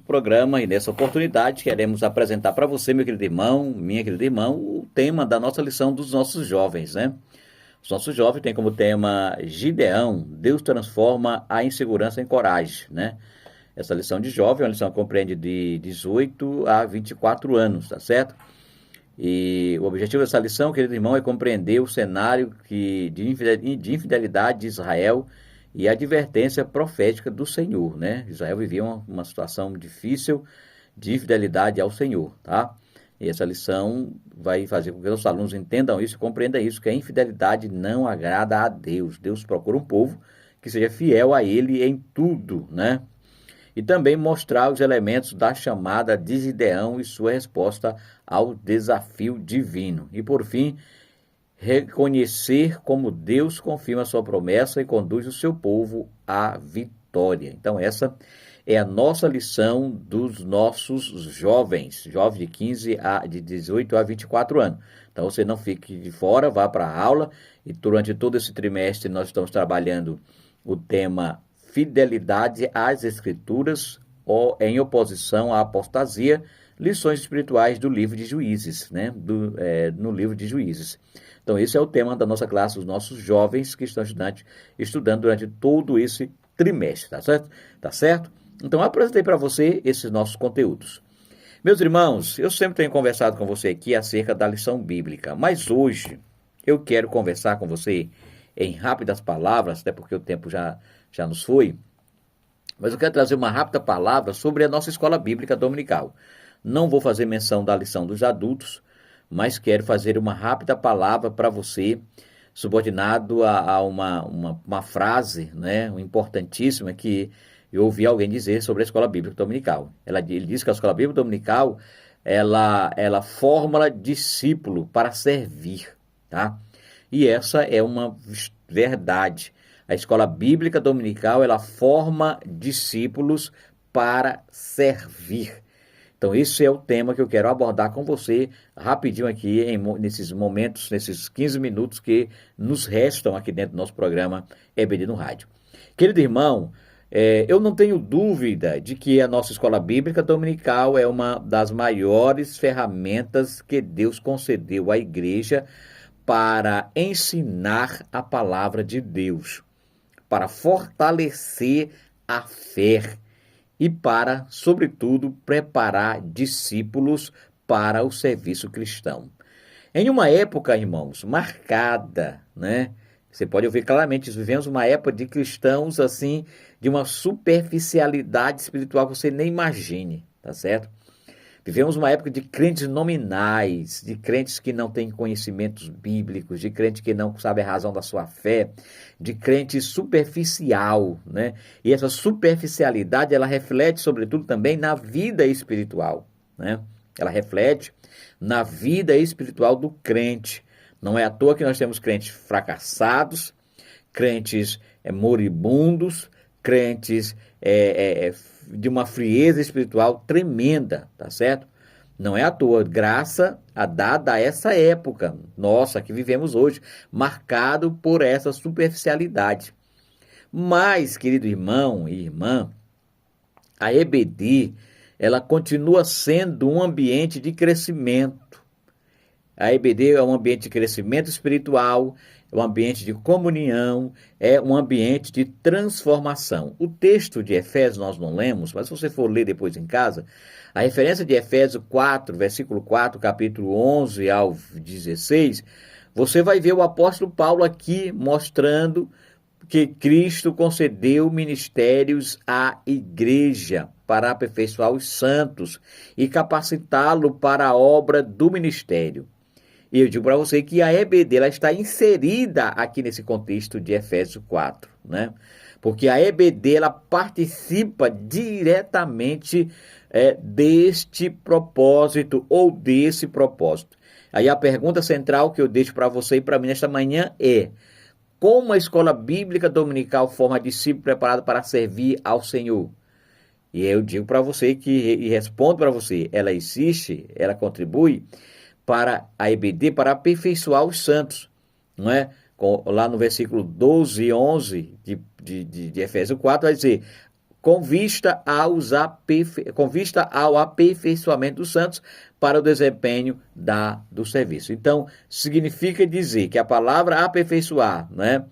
Programa e nessa oportunidade queremos apresentar para você, meu querido irmão, minha querida irmã, o tema da nossa lição dos nossos jovens, né? Os nossos jovens têm como tema Gideão, Deus transforma a insegurança em coragem, né? Essa lição de jovem é uma lição que compreende de 18 a 24 anos, tá certo? E o objetivo dessa lição, querido irmão, é compreender o cenário de infidelidade de Israel e a advertência profética do Senhor, né? Israel vivia uma situação difícil de infidelidade ao Senhor, tá? E essa lição vai fazer com que os alunos entendam isso e compreendam isso, que a infidelidade não agrada a Deus. Deus procura um povo que seja fiel a Ele em tudo, né? E também mostrar os elementos da chamada de Gideão e sua resposta ao desafio divino. E, por fim, reconhecer como Deus confirma sua promessa e conduz o seu povo à vitória. Então, essa é a nossa lição dos nossos jovens de 18 a 24 anos. Então, você não fique de fora, vá para a aula, e durante todo esse trimestre nós estamos trabalhando o tema Fidelidade às Escrituras ou em oposição à apostasia, lições espirituais do livro de Juízes, né? No livro de Juízes. Então, esse é o tema da nossa classe, os nossos jovens que estão estudando durante todo esse trimestre, tá certo? Tá certo? Então, eu apresentei para você esses nossos conteúdos. Meus irmãos, eu sempre tenho conversado com você aqui acerca da lição bíblica, mas hoje eu quero conversar com você em rápidas palavras, até porque o tempo já nos foi, mas eu quero trazer uma rápida palavra sobre a nossa escola bíblica dominical. Não vou fazer menção da lição dos adultos, mas quero fazer uma rápida palavra para você, subordinado a uma frase, né, importantíssima que eu ouvi alguém dizer sobre a escola bíblica dominical. Ele diz que a escola bíblica dominical, ela forma discípulo para servir, tá? E essa é uma verdade. A escola bíblica dominical, ela forma discípulos para servir. Então, esse é o tema que eu quero abordar com você rapidinho aqui, nesses momentos, nesses 15 minutos que nos restam aqui dentro do nosso programa EBD no Rádio. Querido irmão, eu não tenho dúvida de que a nossa escola bíblica dominical é uma das maiores ferramentas que Deus concedeu à igreja para ensinar a palavra de Deus, para fortalecer a fé e para, sobretudo, preparar discípulos para o serviço cristão. Em uma época, irmãos, marcada, né? Você pode ouvir claramente, vivemos uma época de cristãos, assim, de uma superficialidade espiritual que você nem imagine, tá certo? Vivemos uma época de crentes nominais, de crentes que não têm conhecimentos bíblicos, de crente que não sabe a razão da sua fé, de crente superficial, né? E essa superficialidade, ela reflete, sobretudo, também na vida espiritual, né? Ela reflete na vida espiritual do crente. Não é à toa que nós temos crentes fracassados, crentes moribundos, crentes de uma frieza espiritual tremenda, tá certo? Não é à toa, graça dada a essa época, nossa, que vivemos hoje, marcado por essa superficialidade. Mas, querido irmão e irmã, a EBD, ela continua sendo um ambiente de crescimento. A EBD é um ambiente de crescimento espiritual, é um ambiente de comunhão, é um ambiente de transformação. O texto de Efésios nós não lemos, mas se você for ler depois em casa, a referência de Efésios 4, versículo 4, capítulo 11 ao 16, você vai ver o apóstolo Paulo aqui mostrando que Cristo concedeu ministérios à igreja para aperfeiçoar os santos e capacitá-lo para a obra do ministério. E eu digo para você que a EBD ela está inserida aqui nesse contexto de Efésios 4, né? Porque a EBD ela participa diretamente deste propósito ou desse propósito. Aí a pergunta central que eu deixo para você e para mim nesta manhã é: como a escola bíblica dominical forma discípulo preparado para servir ao Senhor? E eu digo para você e respondo para você, ela existe, ela contribui para a EBD, para aperfeiçoar os santos, não é? Lá no versículo 12 e 11 de Efésios 4, vai dizer: com vista ao aperfeiçoamento dos santos para o desempenho do serviço. Então, significa dizer que a palavra aperfeiçoar, né,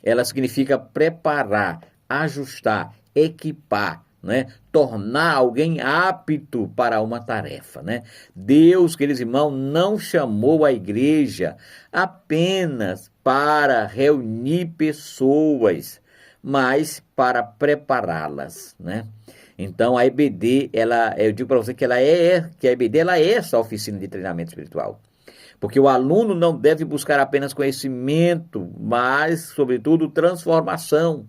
ela significa preparar, ajustar, equipar, né, tornar alguém apto para uma tarefa, né? Deus, queridos irmãos, não chamou a igreja apenas para reunir pessoas, mas para prepará-las, né? Então a EBD, eu digo para você que a EBD ela é essa oficina de treinamento espiritual. Porque o aluno não deve buscar apenas conhecimento, mas, sobretudo, transformação.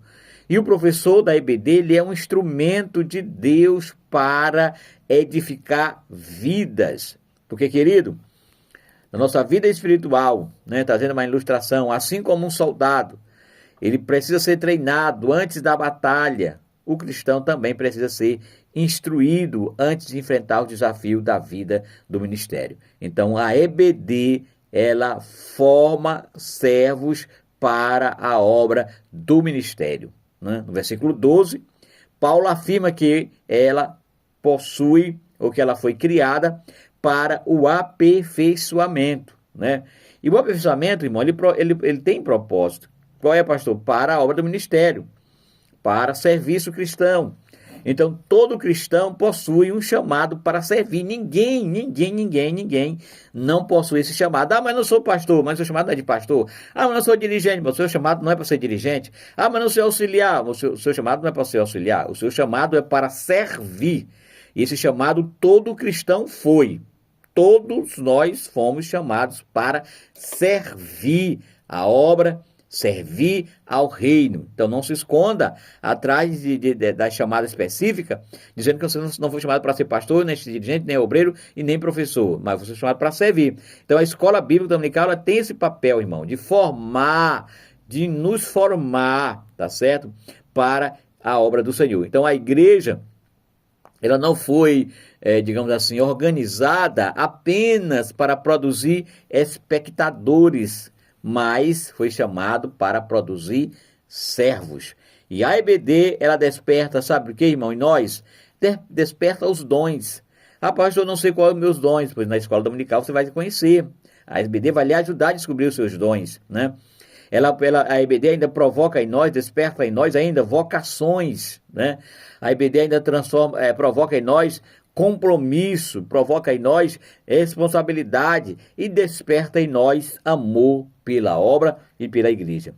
E o professor da EBD, ele é um instrumento de Deus para edificar vidas. Porque, querido, na nossa vida espiritual, né, trazendo uma ilustração, assim como um soldado, ele precisa ser treinado antes da batalha, o cristão também precisa ser instruído antes de enfrentar o desafio da vida do ministério. Então, a EBD, ela forma servos para a obra do ministério. Né? No versículo 12, Paulo afirma que ela possui, ou que ela foi criada para o aperfeiçoamento. Né? E o aperfeiçoamento, irmão, ele tem propósito. Qual é, pastor? Para a obra do ministério, para serviço cristão. Então, todo cristão possui um chamado para servir. Ninguém não possui esse chamado. Ah, mas não sou pastor, mas o seu chamado não é de pastor. Ah, mas não sou dirigente, mas o seu chamado não é para ser dirigente. Ah, mas não sou auxiliar, o seu chamado não é para ser auxiliar. O seu chamado é para servir. E esse chamado todo cristão foi. Todos nós fomos chamados para servir a obra, servir ao reino. Então não se esconda atrás da chamada específica, dizendo que você não foi chamado para ser pastor, nem dirigente, nem obreiro e nem professor, mas você foi chamado para servir. Então a escola bíblica dominical, ela tem esse papel, irmão, de formar, de nos formar, tá certo? Para a obra do Senhor. Então a igreja, ela não foi, digamos assim, organizada apenas para produzir espectadores, mas foi chamado para produzir servos. E a EBD, ela desperta, sabe o que, irmão? E nós, desperta os dons. Ah, pastor, eu não sei quais são os meus dons, pois na escola dominical você vai conhecer. A EBD vai lhe ajudar a descobrir os seus dons, né? A EBD ainda provoca em nós, desperta em nós ainda vocações, né? A EBD ainda provoca em nós compromisso, provoca em nós responsabilidade e desperta em nós amor pela obra e pela igreja.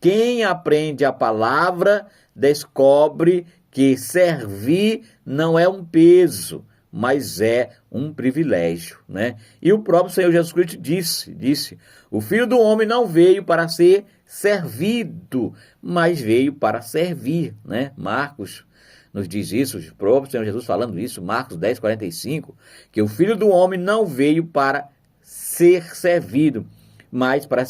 Quem aprende a palavra descobre que servir não é um peso, mas é um privilégio, né? E o próprio Senhor Jesus Cristo disse, o Filho do Homem não veio para ser servido, mas veio para servir, né? Marcos nos diz isso, o próprio Senhor Jesus falando isso, Marcos 10, 45, que o Filho do Homem não veio para ser servido, mas para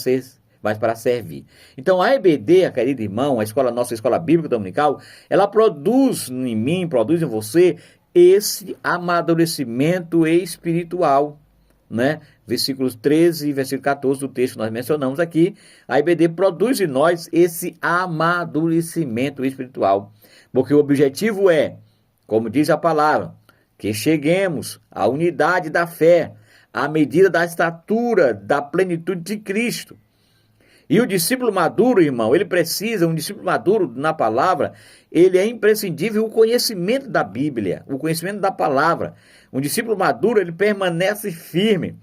servir. Então a EBD, querido irmão, nossa escola bíblica dominical, ela produz em mim, produz em você esse amadurecimento espiritual, né? Versículos 13 e versículo 14 do texto que nós mencionamos aqui, a EBD produz em nós esse amadurecimento espiritual, porque o objetivo é, como diz a palavra, que cheguemos à unidade da fé, à medida da estatura, da plenitude de Cristo. E o discípulo maduro, irmão, um discípulo maduro na palavra, ele é imprescindível o conhecimento da Bíblia, o conhecimento da palavra. Um discípulo maduro, ele permanece firme.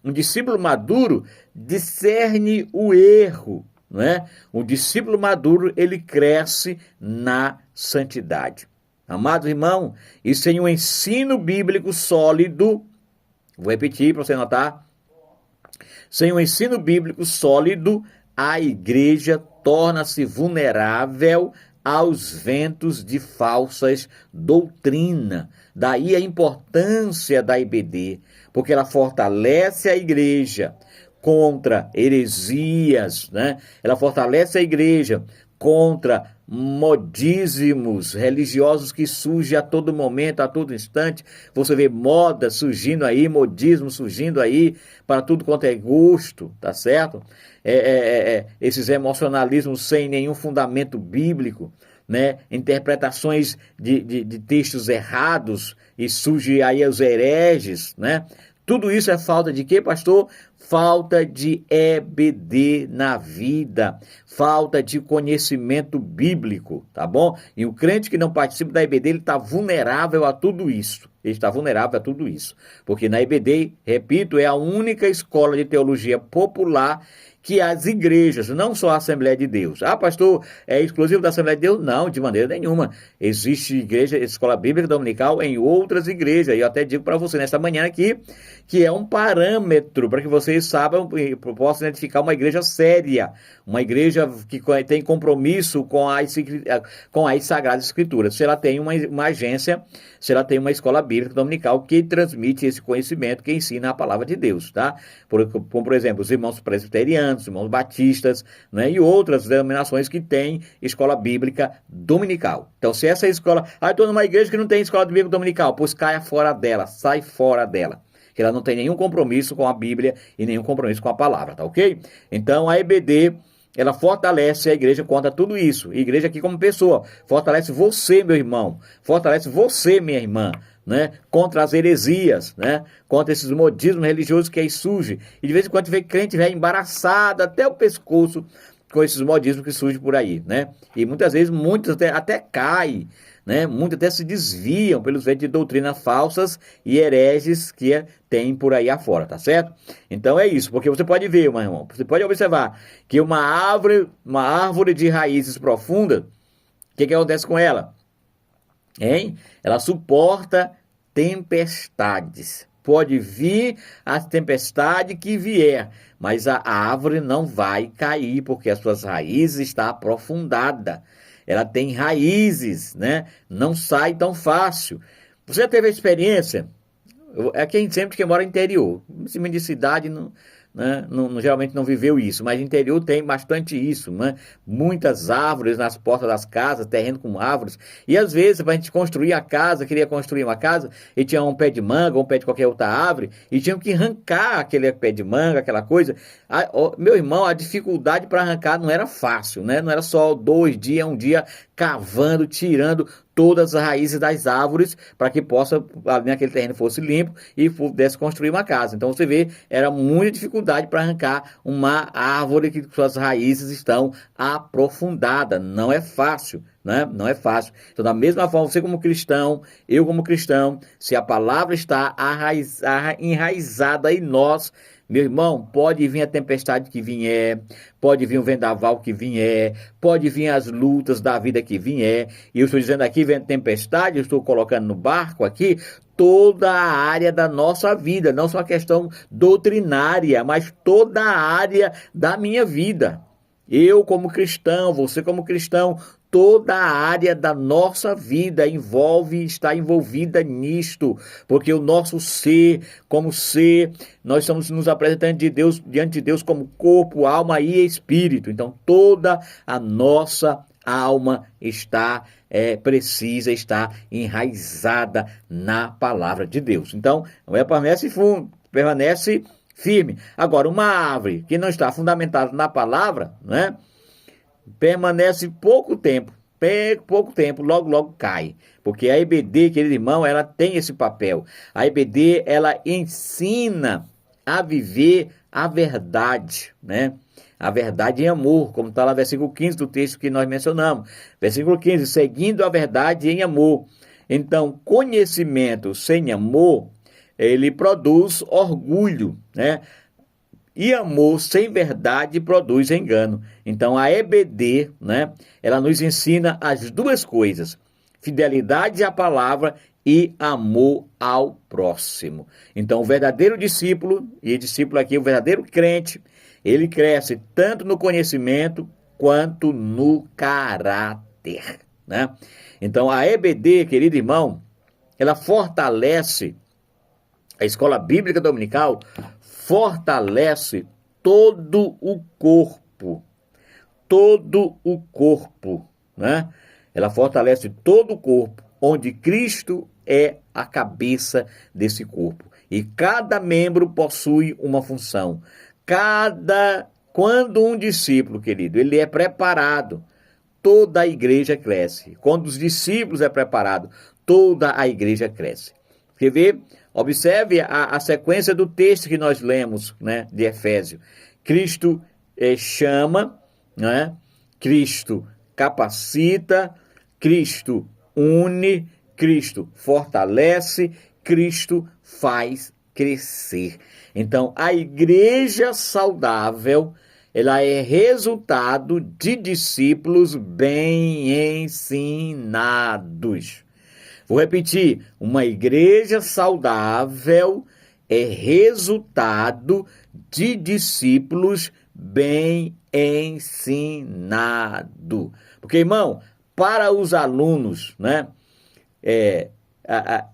Um discípulo maduro discerne o erro, não é? Um discípulo maduro, ele cresce na santidade. Amado irmão, e sem um ensino bíblico sólido, vou repetir para você notar, sem um ensino bíblico sólido, a igreja torna-se vulnerável aos ventos de falsas doutrinas. Daí a importância da EBD, porque ela fortalece a igreja contra heresias, né? Ela fortalece a igreja contra modismos religiosos que surgem a todo momento, a todo instante. Você vê moda surgindo aí, modismo surgindo aí, para tudo quanto é gosto, tá certo? Esses emocionalismos sem nenhum fundamento bíblico, né, interpretações de textos errados e surge aí os hereges, né? Tudo isso é falta de quê, pastor? Falta de EBD na vida, falta de conhecimento bíblico, tá bom? E o crente que não participa da EBD, ele está vulnerável a tudo isso. Ele está vulnerável a tudo isso. Porque na EBD, repito, é a única escola de teologia popular que as igrejas, não só a Assembleia de Deus. Ah, pastor, é exclusivo da Assembleia de Deus? Não, de maneira nenhuma. Existe igreja, escola bíblica dominical em outras igrejas. E eu até digo para você nesta manhã aqui, que é um parâmetro para que vocês saibam e possam identificar uma igreja séria, uma igreja que tem compromisso com as Sagradas Escrituras. Se ela tem uma agência, se ela tem uma escola bíblica dominical que transmite esse conhecimento, que ensina a palavra de Deus, tá? Como, por exemplo, os irmãos presbiterianos, os irmãos batistas, né? E outras denominações que têm escola bíblica dominical. Então, se essa escola... eu estou numa igreja que não tem escola bíblica dominical, pois caia fora dela, sai fora dela. Que ela não tem nenhum compromisso com a Bíblia e nenhum compromisso com a palavra, tá ok? Então, a EBD, ela fortalece a igreja contra tudo isso. A igreja aqui como pessoa, fortalece você, meu irmão, fortalece você, minha irmã, né? Contra as heresias, né? Contra esses modismos religiosos que aí surgem. E de vez em quando vê crente velho embaraçado até o pescoço com esses modismos que surgem por aí, né? E muitas vezes, muitos até caem, né? Muitos até se desviam pelos ventos de doutrinas falsas e hereges que tem por aí afora, tá certo? Então é isso, porque você pode ver, meu irmão, você pode observar que uma árvore de raízes profundas, o que acontece com ela? Hein? Ela suporta tempestades. Pode vir a tempestade que vier, mas a árvore não vai cair, porque as suas raízes estão aprofundadas. Ela tem raízes, né? Não sai tão fácil. Você já teve a experiência? É sempre quem mora no interior. Em de cidade, né? Geralmente não viveu isso, mas no interior tem bastante isso, né? Muitas árvores nas portas das casas, terreno com árvores. E às vezes, para a gente construir a casa, queria construir uma casa, e tinha um pé de manga, um pé de qualquer outra árvore, e tinham que arrancar aquele pé de manga, aquela coisa. Meu irmão, a dificuldade para arrancar não era fácil, né? Não era só 2 dias, um dia cavando, tirando todas as raízes das árvores para que possa, ali naquele terreno fosse limpo e pudesse construir uma casa. Então você vê, era muita dificuldade para arrancar uma árvore que suas raízes estão aprofundadas. Não é fácil, né? Não é fácil. Então, da mesma forma, você como cristão, eu como cristão, se a palavra está enraizada em nós, meu irmão, pode vir a tempestade que vier, pode vir o vendaval que vier, pode vir as lutas da vida que vier. E eu estou dizendo aqui, vem tempestade, eu estou colocando no barco aqui toda a área da nossa vida, não só a questão doutrinária, mas toda a área da minha vida. Eu como cristão, você como cristão, toda a área da nossa vida está envolvida nisto, porque o nosso ser, como ser, nós estamos nos apresentando diante de Deus como corpo, alma e espírito. Então toda a nossa alma precisa estar enraizada na palavra de Deus. Então, permanece firme. Agora, uma árvore que não está fundamentada na palavra, né? Permanece pouco tempo, logo cai. Porque a EBD, querido irmão, ela tem esse papel. A EBD, ela ensina a viver a verdade, né? A verdade em amor, como está lá no versículo 15 do texto que nós mencionamos. Versículo 15, seguindo a verdade em amor. Então, conhecimento sem amor, ele produz orgulho, né? E amor sem verdade produz engano. Então, a EBD, né, ela nos ensina as duas coisas: fidelidade à palavra e amor ao próximo. Então, o verdadeiro discípulo, e discípulo aqui, o verdadeiro crente, ele cresce tanto no conhecimento quanto no caráter, né? Então, a EBD, querido irmão, ela fortalece, a escola bíblica dominical fortalece todo o corpo, né? Ela fortalece todo o corpo, onde Cristo é a cabeça desse corpo. E cada membro possui uma função. Quando um discípulo, querido, ele é preparado, toda a igreja cresce. Quando os discípulos é preparado, toda a igreja cresce. Quer ver? Observe a sequência do texto que nós lemos, né, de Efésios. Cristo chama, né? Cristo capacita, Cristo une, Cristo fortalece, Cristo faz crescer. Então, a igreja saudável, ela é resultado de discípulos bem ensinados. Vou repetir, uma igreja saudável é resultado de discípulos bem ensinados. Porque, irmão, para os alunos, né, a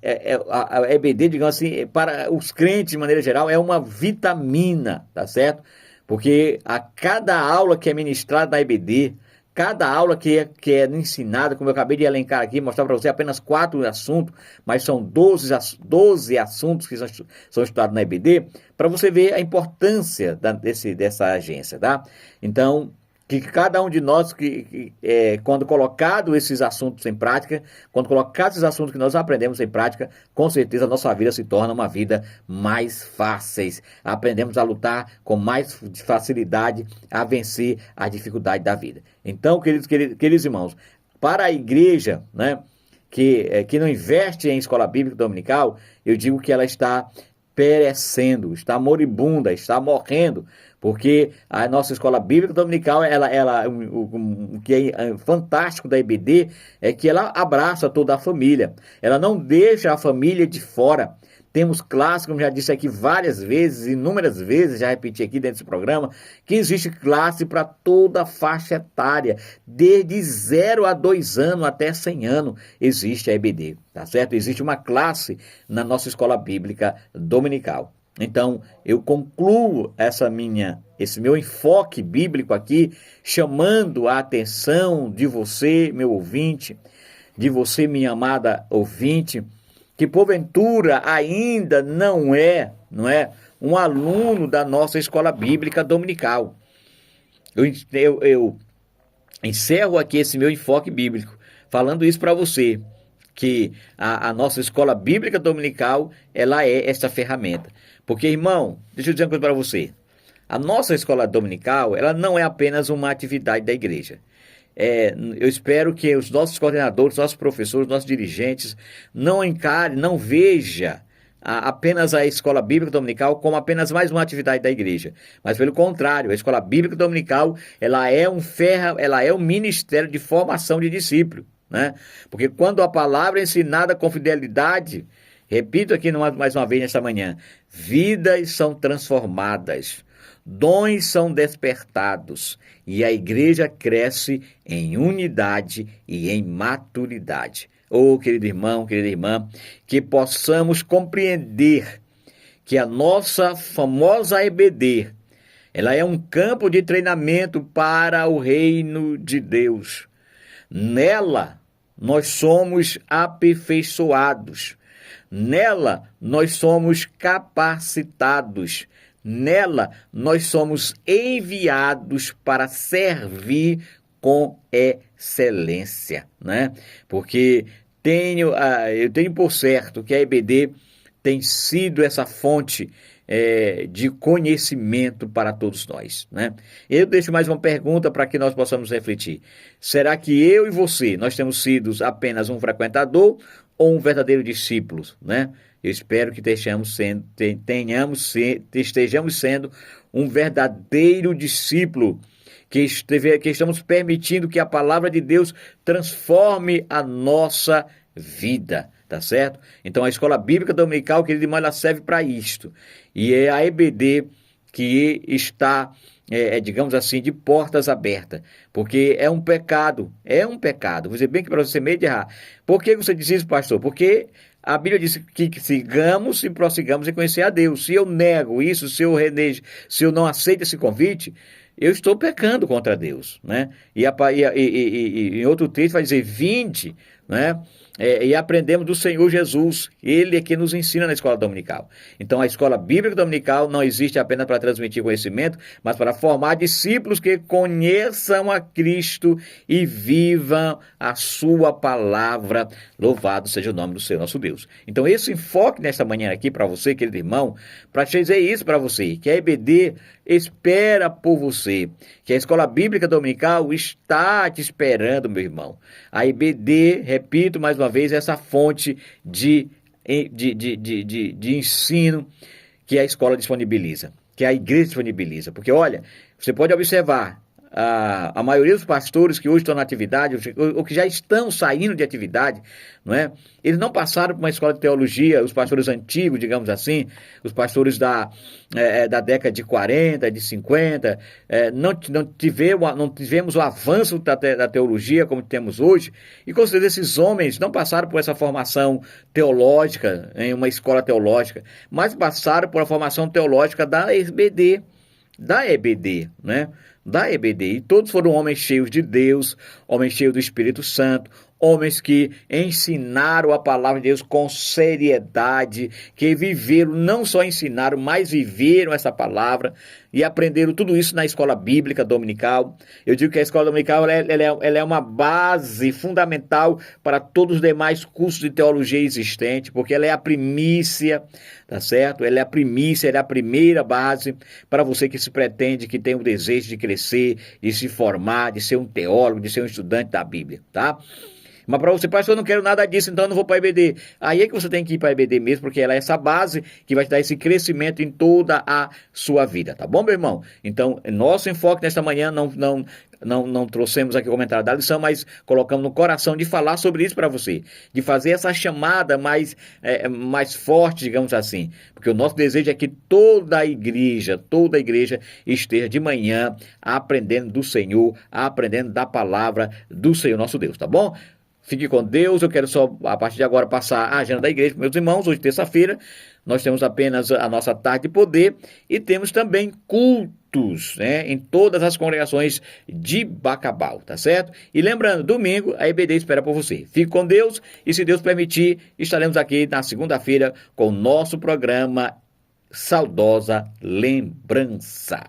EBD, digamos assim, para os crentes de maneira geral, é uma vitamina, tá certo? Porque a cada aula que é ministrada na EBD, cada aula que é ensinada, como eu acabei de elencar aqui, mostrar para você apenas 4 assuntos, mas são 12 assuntos que são estudados na EBD, para você ver a importância dessa agência, tá? Então, que cada um de nós, quando colocado esses assuntos em prática, quando colocados esses assuntos que nós aprendemos em prática, com certeza a nossa vida se torna uma vida mais fácil. Aprendemos a lutar com mais facilidade, a vencer a dificuldade da vida. Então, queridos irmãos, para a igreja, né, que não investe em escola bíblica dominical, eu digo que ela está perecendo, está moribunda, está morrendo, porque a nossa escola bíblica dominical, o que é fantástico da EBD é que ela abraça toda a família, ela não deixa a família de fora. Temos classes, como já disse aqui várias vezes, inúmeras vezes, já repeti aqui dentro desse programa, que existe classe para toda a faixa etária, desde 0 a 2 anos até 100 anos, existe a EBD, tá certo? Existe uma classe na nossa escola bíblica dominical. Então, eu concluo esse meu enfoque bíblico aqui, chamando a atenção de você, meu ouvinte, de você, minha amada ouvinte, que porventura ainda não é um aluno da nossa escola bíblica dominical. Eu encerro aqui esse meu enfoque bíblico, falando isso para você, que a nossa escola bíblica dominical, ela é essa ferramenta. Porque, irmão, deixa eu dizer uma coisa para você. A nossa escola dominical, ela não é apenas uma atividade da igreja. Eu espero que os nossos coordenadores, nossos professores, nossos dirigentes não vejam apenas a escola bíblica dominical como apenas mais uma atividade da igreja, mas pelo contrário, a escola bíblica dominical ela é um ministério de formação de discípulo, né? Porque quando a palavra é ensinada com fidelidade, repito aqui mais uma vez nesta manhã, vidas são transformadas, dons são despertados e a igreja cresce em unidade e em maturidade. Querido irmão, querida irmã, que possamos compreender que a nossa famosa EBD, ela é um campo de treinamento para o reino de Deus. Nela, nós somos aperfeiçoados. Nela, nós somos capacitados. Nela, nós somos enviados para servir com excelência, né? Porque eu tenho por certo que a EBD tem sido essa fonte de conhecimento para todos nós, né? Eu deixo mais uma pergunta para que nós possamos refletir. Será que eu e você, nós temos sido apenas um frequentador ou um verdadeiro discípulo, né? Eu espero que estejamos sendo um verdadeiro discípulo, que estamos permitindo que a palavra de Deus transforme a nossa vida, tá certo? Então a escola bíblica dominical, querido irmão, ela serve para isto. E é a EBD que está, digamos assim, de portas abertas, porque é um pecado, vou dizer bem que para você meio de errar. Por que você diz isso, pastor? Porque a Bíblia diz que sigamos e prossigamos em conhecer a Deus. Se eu nego isso, se eu não aceito esse convite, eu estou pecando contra Deus, né? E em outro texto vai dizer, vinde, né? E aprendemos do Senhor Jesus, Ele é que nos ensina na escola dominical. Então a escola bíblica dominical não existe apenas para transmitir conhecimento, mas para formar discípulos que conheçam a Cristo e vivam a sua palavra. Louvado seja o nome do Senhor nosso Deus. Então esse enfoque nesta manhã aqui para você, querido irmão, para te dizer isso para você, que a EBD espera por você, que a escola bíblica dominical está te esperando, meu irmão. A EBD, repito mais uma vez, é essa fonte de ensino que a escola disponibiliza, que a igreja disponibiliza. Porque, olha, você pode observar, a maioria dos pastores que hoje estão na atividade, ou que já estão saindo de atividade, não é? Eles não passaram por uma escola de teologia, os pastores antigos, digamos assim, os pastores da década de 40, de 50, não tivemos o avanço da teologia como temos hoje, e com certeza esses homens não passaram por essa formação teológica, em uma escola teológica, mas passaram por a formação teológica da EBD, né? Da EBD, e todos foram homens cheios de Deus, homens cheios do Espírito Santo, homens que ensinaram a palavra de Deus com seriedade, que viveram, não só ensinaram, mas viveram essa palavra e aprenderam tudo isso na escola bíblica dominical. Eu digo que a escola dominical ela é uma base fundamental para todos os demais cursos de teologia existentes, porque ela é a primícia, tá certo? Ela é a primícia, ela é a primeira base para você que se pretende, que tem o desejo de crescer, de se formar, de ser um teólogo, de ser um estudante da Bíblia, tá? Mas para você, pastor, eu não quero nada disso, então eu não vou para a EBD. Aí é que você tem que ir para a EBD mesmo, porque ela é essa base que vai te dar esse crescimento em toda a sua vida, tá bom, meu irmão? Então, nosso enfoque nesta manhã não trouxemos aqui o comentário da lição, mas colocamos no coração de falar sobre isso para você, de fazer essa chamada mais forte, digamos assim, porque o nosso desejo é que toda a igreja esteja de manhã aprendendo do Senhor, aprendendo da palavra do Senhor nosso Deus, tá bom? Fique com Deus. Eu quero só, a partir de agora, passar a agenda da igreja para meus irmãos. Hoje, terça-feira, nós temos apenas a nossa tarde de poder e temos também cultos, né, em todas as congregações de Bacabal, tá certo? E lembrando, domingo, a EBD espera por você. Fique com Deus e, se Deus permitir, estaremos aqui na segunda-feira com o nosso programa Saudosa Lembrança.